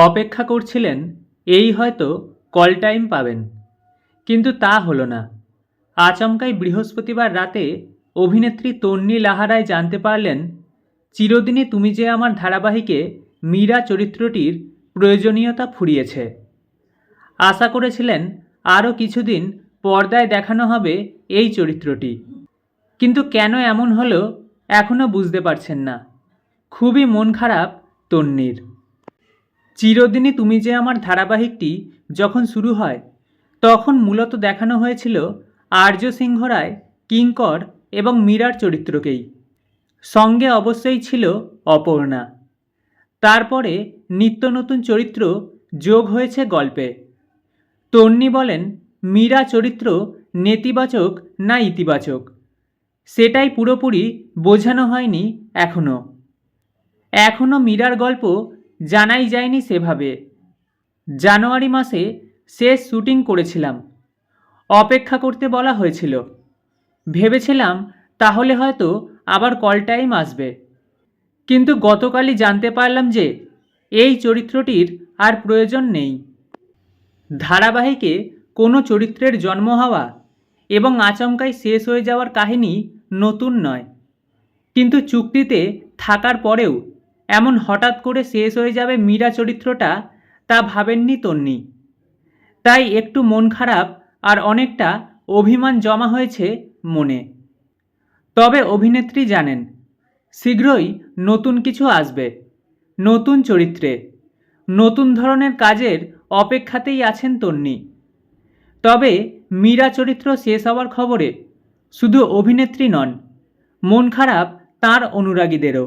অপেক্ষা করছিলেন এই হয়তো কল টাইম পাবেন, কিন্তু তা হলো না। আচমকাই বৃহস্পতিবার রাতে অভিনেত্রী তন্বী লাহা রায় জানতে পারলেন, চিরদিনই তুমি যে আমার ধারাবাহিকে মীরা চরিত্রটির প্রয়োজনীয়তা ফুরিয়েছে। আশা করেছিলেন আরও কিছুদিন পর্দায় দেখানো হবে এই চরিত্রটি, কিন্তু কেন এমন হলো এখনও বুঝতে পারছেন না। খুবই মন খারাপ তন্বীর। চিরদিনই তুমি যে আমার ধারাবাহিকটি যখন শুরু হয় তখন মূলত দেখানো হয়েছিল আর্য সিংহ রায়, কিঙ্কর এবং মীরার চরিত্রকেই। সঙ্গে অবশ্যই ছিল অপর্ণা। তারপরে নিত্য নতুন চরিত্র যোগ হয়েছে গল্পে। তন্বী বলেন, মীরা চরিত্র নেতিবাচক না ইতিবাচক সেটাই পুরোপুরি বোঝানো হয়নি এখনও মীরার গল্প জানাই যায়নি সেভাবে। জানুয়ারি মাসে শেষ শুটিং করেছিলাম, অপেক্ষা করতে বলা হয়েছিল। ভেবেছিলাম তাহলে হয়তো আবার কল টাইম আসবে, কিন্তু গতকালই জানতে পারলাম যে এই চরিত্রটির আর প্রয়োজন নেই। ধারাবাহিকে কোনো চরিত্রের জন্ম হওয়া এবং আচমকাই শেষ হয়ে যাওয়ার কাহিনী নতুন নয়, কিন্তু চুক্তিতে থাকার পরেও এমন হঠাৎ করে শেষ হয়ে যাবে মীরা চরিত্রটা, তা ভাবেননি তন্বী। তাই একটু মন খারাপ আর অনেকটা অভিমান জমা হয়েছে মনে। তবে অভিনেত্রী জানেন শীঘ্রই নতুন কিছু আসবে, নতুন চরিত্রে, নতুন ধরনের কাজের অপেক্ষাতেই আছেন তন্বী। তবে মীরা চরিত্র শেষ হওয়ার খবরে শুধু অভিনেত্রী নন, মন খারাপ তাঁর অনুরাগীদেরও।